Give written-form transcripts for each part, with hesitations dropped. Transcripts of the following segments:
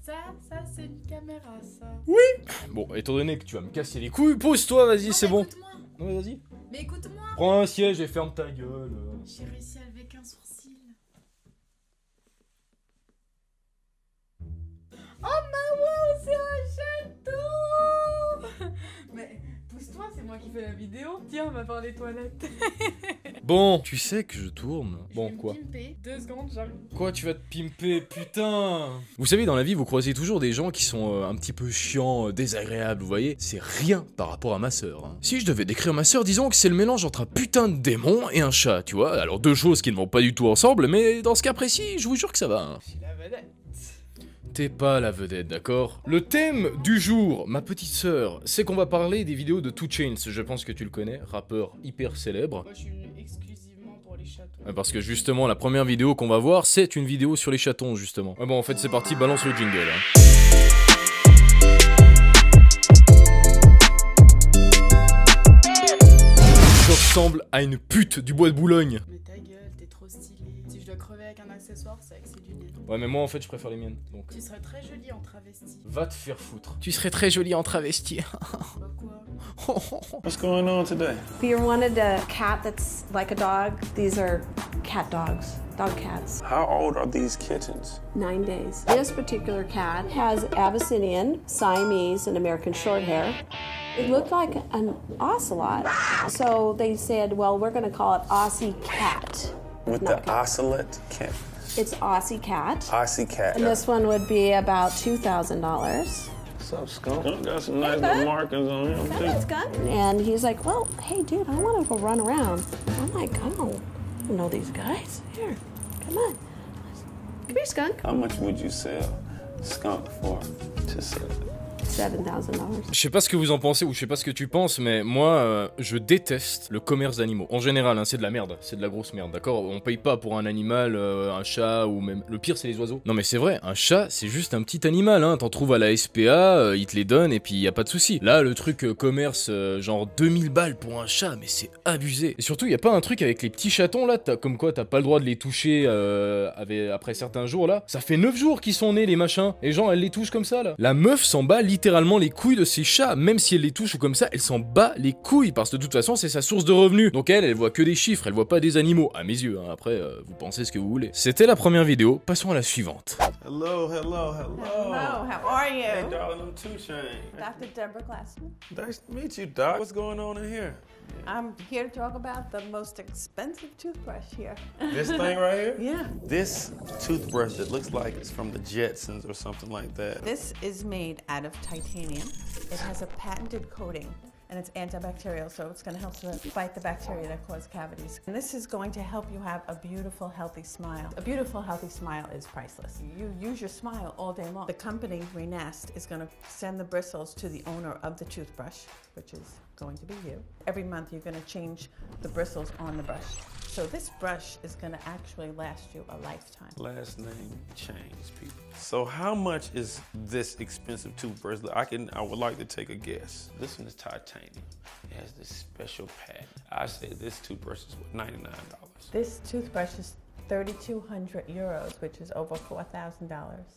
Ça c'est une caméra, ça. Oui. Bon, étant donné que tu vas me casser les couilles, pose-toi, vas-y, c'est bon. Non, vas-y. Mais écoute-moi. Prends un siège et ferme ta gueule. J'ai réussi à lever qu'un sourcil. Oh maman, c'est un château. Mais pousse-toi, c'est moi qui fais la vidéo. Tiens, on va voir les toilettes. Bon, tu sais que je tourne. Bon, quoi? 2 secondes, j'arrive. Quoi, tu vas te pimper, putain? Vous savez, dans la vie, vous croisez toujours des gens qui sont un petit peu chiants, désagréables, vous voyez? C'est rien par rapport à ma sœur. Hein. Si je devais décrire ma sœur, disons que c'est le mélange entre un putain de démon et un chat, tu vois? Alors deux choses qui ne vont pas du tout ensemble, mais dans ce cas précis, je vous jure que ça va. Hein. Je suis la vedette. T'es pas la vedette, d'accord? Le thème du jour, ma petite sœur, c'est qu'on va parler des vidéos de 2 Chainz. Je pense que tu le connais, rappeur hyper célèbre. Moi, je suis venue exclusivement pour les chatons. Parce que justement, la première vidéo qu'on va voir, c'est une vidéo sur les chatons, justement. Ah bon, en fait, c'est parti, balance le jingle. Hein. Je ressemble à une pute du bois de Boulogne. Mais ta gueule, t'es trop stylé. Si je dois crever avec un accessoire, c'est avec c'est du lait. Ouais, mais moi, en fait, je préfère les miennes, donc... Tu serais très jolie en travesti. Va te faire foutre. Tu serais très jolie en travesti. Bah quoi? What's going on today? If you wanted a cat that's like a dog, these are cat dogs, dog cats. How old are these kittens? 9 days. This particular cat has Abyssinian, Siamese, and American Shorthair. It looked like an ocelot. So they said, well, we're going to call it Aussie Cat. With the ocelot cat? It's Aussie Cat. Aussie cat. And this one would be about $2,000. What's up, Skunk? Got some nice little markings on him, too. It's good. And he's like, well, hey, dude, I want to go run around. I'm like, oh, I don't know these guys. Here, come on. Come here, Skunk. How much would you sell Skunk for to sell it? $7,000. Je sais pas ce que vous en pensez ou je sais pas ce que tu penses, mais moi, je déteste le commerce d'animaux. En général, hein, c'est de la merde, c'est de la grosse merde, d'accord? On paye pas pour un animal, un chat ou même... Le pire, c'est les oiseaux. Non mais c'est vrai, un chat, c'est juste un petit animal, hein. T'en trouves à la SPA, ils te les donnent et puis y a pas de souci. Là, le truc commerce, genre 2000 balles pour un chat, mais c'est abusé. Et surtout, y a pas un truc avec les petits chatons, là, comme quoi t'as pas le droit de les toucher après certains jours, là. Ça fait 9 jours qu'ils sont nés, les machins. Et genre, elle les touche comme ça, là. La meuf s'en bat littéralement les couilles de ses chats, même si elle les touche ou comme ça, elle s'en bat les couilles, parce que de toute façon c'est sa source de revenus. Donc elle voit que des chiffres, elle voit pas des animaux, à mes yeux, hein. Après vous pensez ce que vous voulez. C'était la première vidéo, passons à la suivante. Hello, hello, hello. Hello, how are you? Hey, darling, I'm 2 Chainz. Dr. Deborah Glassman. Nice to meet you, Doc. What's going on in here? I'm here to talk about the most expensive toothbrush here. This thing right here? Yeah. This toothbrush that looks like it's from the Jetsons or something like that. This is made out of titanium. It has a patented coating and it's antibacterial, so it's going to help to fight the bacteria that cause cavities. And this is going to help you have a beautiful, healthy smile. A beautiful, healthy smile is priceless. You use your smile all day long. The company, Renest, is going to send the bristles to the owner of the toothbrush, which is going to be you. Every month you're going to change the bristles on the brush. So this brush is going to actually last you a lifetime. Last name change, people. So how much is this expensive toothbrush? I would like to take a guess. This one is titanium. It has this special pad. I say this toothbrush is $99. This toothbrush is 3,200 euros, which is over $4,000.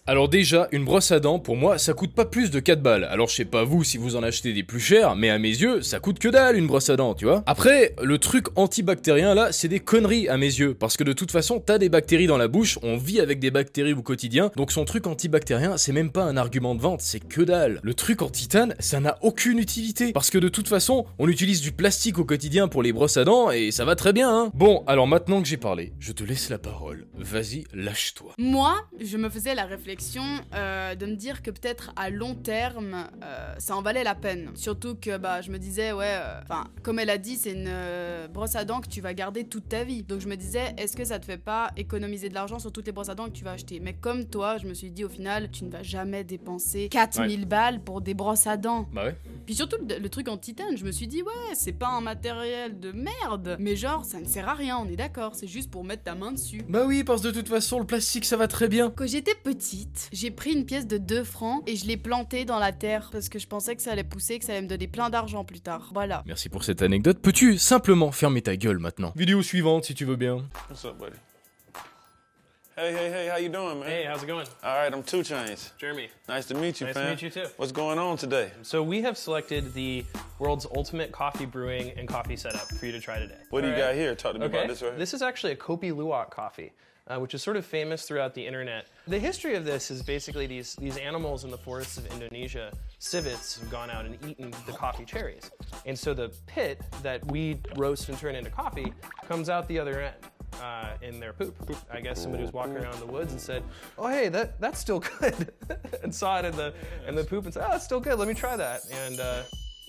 Alors déjà, une brosse à dents, pour moi, ça coûte pas plus de 4 balles. Alors je sais pas vous si vous en achetez des plus chers, mais à mes yeux, ça coûte que dalle une brosse à dents, tu vois. Après, le truc antibactérien là, c'est des conneries à mes yeux, parce que de toute façon, t'as des bactéries dans la bouche, on vit avec des bactéries au quotidien, donc son truc antibactérien, c'est même pas un argument de vente, c'est que dalle. Le truc en titane, ça n'a aucune utilité, parce que de toute façon, on utilise du plastique au quotidien pour les brosses à dents, et ça va très bien, hein. Bon, alors maintenant que j'ai parlé, je te laisse la parole. Vas-y, lâche-toi. Moi, je me faisais la réflexion de me dire que peut-être à long terme, ça en valait la peine. Surtout que je me disais, comme elle a dit, c'est une brosse à dents que tu vas garder toute ta vie. Donc je me disais, est-ce que ça te fait pas économiser de l'argent sur toutes les brosses à dents que tu vas acheter? Mais comme toi, je me suis dit, au final, tu ne vas jamais dépenser 4000 balles pour des brosses à dents. Bah ouais. Puis surtout, le truc en titane, je me suis dit, ouais, c'est pas un matériel de merde, mais genre, ça ne sert à rien, on est d'accord, c'est juste pour mettre ta main dessus. Bah oui, parce que de toute façon, le plastique, ça va très bien. Quand j'étais petite, j'ai pris une pièce de 2 francs et je l'ai plantée dans la terre parce que je pensais que ça allait pousser, que ça allait me donner plein d'argent plus tard. Voilà. Merci pour cette anecdote. Peux-tu simplement fermer ta gueule maintenant? Vidéo suivante, si tu veux bien. What's up, buddy? Hey, how you doing, man? Hey, how's it going? All right, I'm 2 Chainz. Jeremy. Nice to meet you, Nice fam. to meet you, too. What's going on today? So we have selected the world's ultimate coffee brewing and coffee setup for you to try today. What do you got here? Talk to me Okay. about this right here. This is actually a Kopi Luwak coffee, which is sort of famous throughout the internet. The history of this is basically these animals in the forests of Indonesia, civets, have gone out and eaten the coffee cherries. And so the pit that we roast and turn into coffee comes out the other end. In their poop. I guess somebody was walking around in the woods and said, "Oh, hey, that's still good," and saw it in the poop and said, "Oh, that's still good. Let me try that." And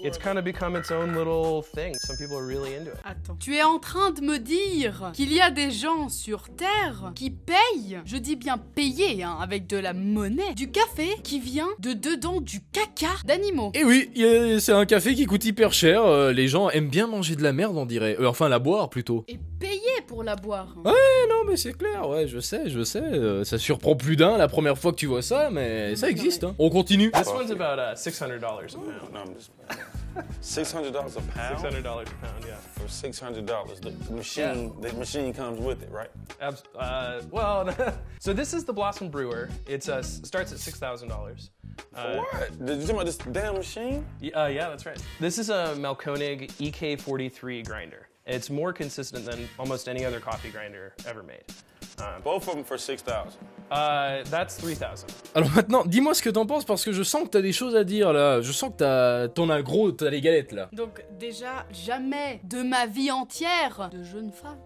it's kind of become its own little thing. Some people are really into it. Attends. Tu es en train de me dire qu'il y a des gens sur Terre qui payent, je dis bien payer, hein, avec de la monnaie, du café qui vient de dedans du caca d'animaux. Et oui, c'est un café qui coûte hyper cher. Les gens aiment bien manger de la merde, on dirait. Enfin, la boire plutôt. Et payer pour la boire. Ouais, non, mais c'est clair, ouais, je sais. Ça surprend plus d'un la première fois que tu vois ça, mais ça existe, hein. On continue. This one's about $600 a pound. No, I'm just $600 a pound? $600 a pound, yeah. For $600. The machine comes with it, right? Well, so this is the Blossom Brewer. It starts at $6,000. What? Did you talk about this damn machine? Yeah, that's right. This is a Malkonig EK43 grinder. It's more consistent than almost any other coffee grinder ever made. Both of them for $6,000. That's $3,000. Alors maintenant, dis-moi ce que t'en penses parce que je sens que t'as des choses à dire là. Je sens que t'as les galettes là. Donc déjà, jamais de ma vie entière de jeune femme.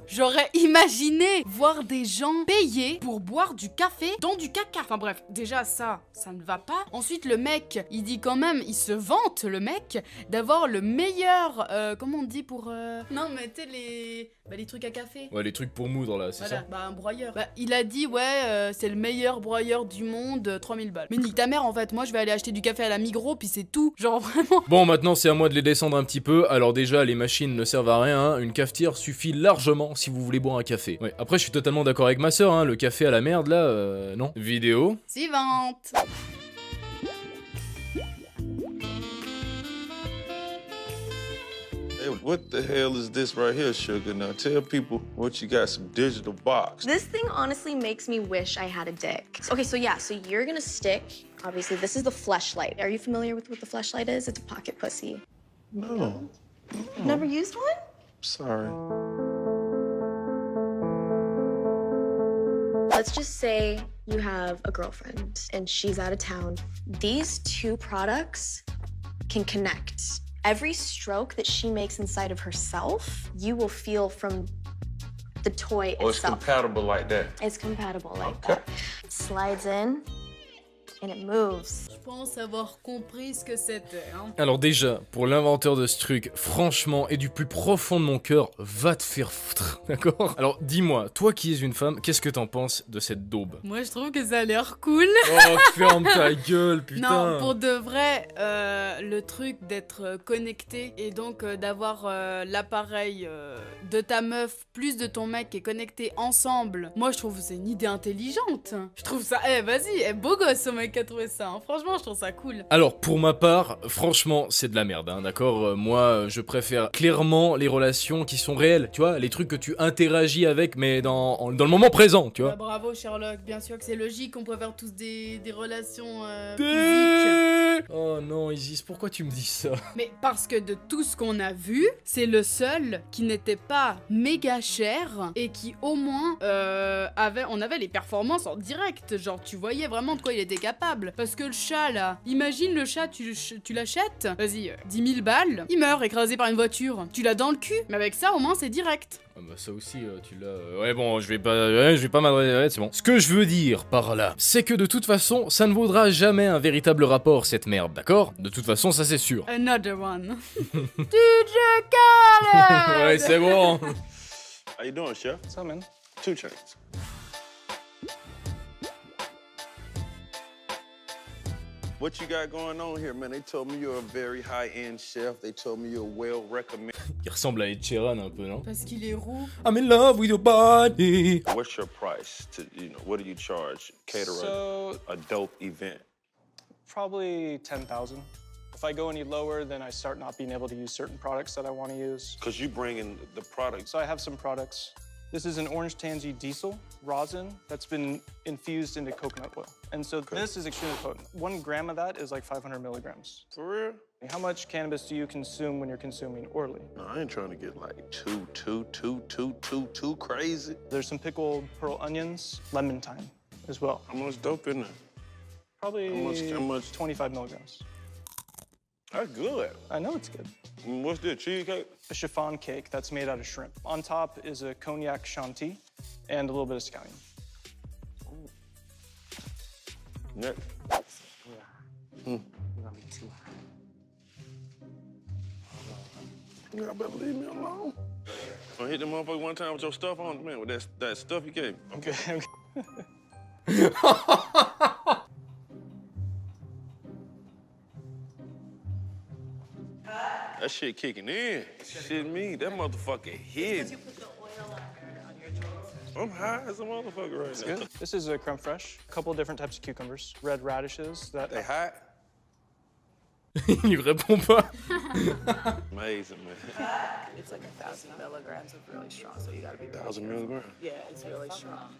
J'aurais imaginé voir des gens payer pour boire du café dans du caca. Enfin bref, déjà ça ne va pas. Ensuite le mec, il dit quand même, il se vante le mec d'avoir le meilleur, comment on dit pour... Non mais tu sais les trucs à café. Ouais, les trucs pour moudre là, c'est Voilà, ça. bah un broyeur. Bah il a dit ouais, c'est le meilleur broyeur du monde, 3000 balles. Mais nique ta mère en fait, moi je vais aller acheter du café à la Migros puis c'est tout. Genre vraiment. Bon, maintenant c'est à moi de les descendre un petit peu. Alors déjà, les machines ne servent à rien, hein. Une cafetière suffit largement si vous voulez boire un café. Ouais. Après, je suis totalement d'accord avec ma soeur, hein. Le café à la merde là, non. Vidéo. Suivante. Hey, what the hell is this right here, Sugar? Now tell people what you got, some digital box. This thing honestly makes me wish I had a dick. Okay, so yeah, so you're gonna stick, obviously, this is the fleshlight. Are you familiar with what the fleshlight is? It's a pocket pussy. No. Never used one? Sorry. Let's just say you have a girlfriend and she's out of town. These two products can connect. Every stroke that she makes inside of herself, you will feel from the toy Oh, it's itself. compatible like that. It's compatible like Okay. that. It slides in and it moves. Je pense avoir compris ce que c'était, hein. Alors déjà, pour l'inventeur de ce truc, franchement, et du plus profond de mon cœur, va te faire foutre, d'accord? Alors dis-moi, toi qui es une femme, qu'est-ce que t'en penses de cette daube? Moi je trouve que ça a l'air cool. Oh, ferme ta gueule, putain! Non, pour de vrai, le truc d'être connecté et donc d'avoir l'appareil de ta meuf plus de ton mec qui est connecté ensemble, moi je trouve que c'est une idée intelligente. Je trouve ça, vas-y, beau gosse ce mec qui a trouvé ça, hein. Franchement je trouve ça cool. Alors pour ma part, franchement, c'est de la merde, hein, d'accord? Moi, je préfère clairement les relations qui sont réelles, tu vois? Les trucs que tu interagis avec, mais dans le moment présent, tu vois? Bah, bravo Sherlock, bien sûr que c'est logique, on préfère tous des relations physiques. Oh non, Isis, pourquoi tu me dis ça? Mais parce que de tout ce qu'on a vu, c'est le seul qui n'était pas méga cher et qui au moins on avait les performances en direct. Genre tu voyais vraiment de quoi il était capable. Parce que le chat là, imagine le chat, tu l'achètes, vas-y, 10 000 balles, il meurt écrasé par une voiture. Tu l'as dans le cul, mais avec ça au moins c'est direct. Ah bah ça aussi, tu l'as... Ouais bon, je vais pas m'adresser... Ouais, c'est bon. Ce que je veux dire par là, c'est que de toute façon, ça ne vaudra jamais un véritable rapport, cette merde, d'accord? De toute façon, ça c'est sûr. Another one. DJ Khaled. Ouais, c'est bon. How you doing, Chef? What's up, man? 2 Chainz. What you got going on here, man? They told me you're a very high-end chef. They told me you're well recommended. Il ressemble à Ed Sheeran un peu, non? Parce qu'il est roux. I'm in love with your body. What's your price? What do you charge? Cater So, a dope event. probably 10,000. If I go any lower, then I start not being able to use certain products that I want to use. Because you bring in the products. So I have some products This is an orange tansy diesel rosin that's been infused into coconut oil. And so this is extremely potent. 1 gram of that is like 500 milligrams. For real? How much cannabis do you consume when you're consuming orally? No, I ain't trying to get like too crazy. There's some pickled pearl onions, lemon thyme as well. How much dope in there? Probably How much? 25 milligrams. That's good. I know it's good. What's this, cheesecake? A chiffon cake that's made out of shrimp. On top is a cognac Chianti and a little bit of scallion. Next. Y'all better leave me alone. I hit the motherfucker one time with your stuff on, man, with that stuff you gave me. Okay. That shit kicking in. Shit me, that motherfucker hit. You put the oil on your joints. I'm high as a motherfucker right now. This is a creme fraiche. A couple different types of cucumbers. Red radishes that They hot? Il répond pas. Amazing, man. It's like 1,000 milligrams of really strong, so you gotta be 1,000 milligrams. Yeah, it's really strong.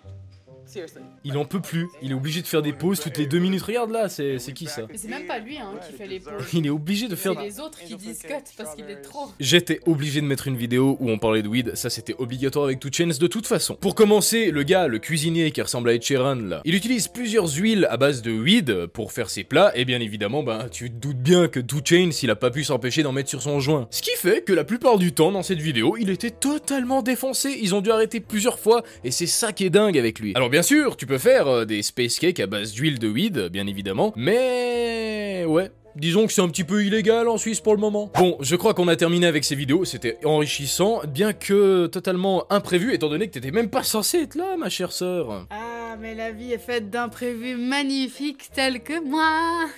Seriously. Il en peut plus. Il est obligé de faire des pauses toutes les 2 minutes. Regarde là, c'est qui ça? Mais c'est même pas lui hein, qui fait les pauses. Il est obligé de faire... C'est les autres qui disent cut parce qu'il est trop. J'étais obligé de mettre une vidéo où on parlait de weed, ça c'était obligatoire avec 2 Chainz de toute façon. Pour commencer, le gars, le cuisinier qui ressemble à Ed Sheeran là, il utilise plusieurs huiles à base de weed pour faire ses plats, et bien évidemment, ben tu te doutes bien que 2 Chainz il a pas pu s'empêcher d'en mettre sur son joint. Ce qui fait que la plupart du temps dans cette vidéo, il était totalement défoncé, ils ont dû arrêter plusieurs fois, et c'est ça qui est dingue avec lui. Alors bien sûr, tu peux faire des space cakes à base d'huile de weed, bien évidemment, mais ouais. Disons que c'est un petit peu illégal en Suisse pour le moment. Bon, je crois qu'on a terminé avec ces vidéos, c'était enrichissant, bien que totalement imprévu, étant donné que t'étais même pas censé être là, ma chère sœur. Ah, mais la vie est faite d'imprévus magnifiques tels que moi.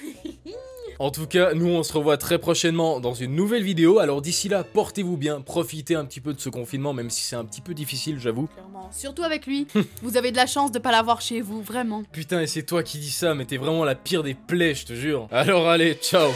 En tout cas, nous on se revoit très prochainement dans une nouvelle vidéo, alors d'ici là, portez-vous bien, profitez un petit peu de ce confinement, même si c'est un petit peu difficile, j'avoue. Clairement, surtout avec lui. Vous avez de la chance de pas l'avoir chez vous, vraiment. Putain, et c'est toi qui dis ça, mais t'es vraiment la pire des plaies, je te jure. Alors allez, ciao.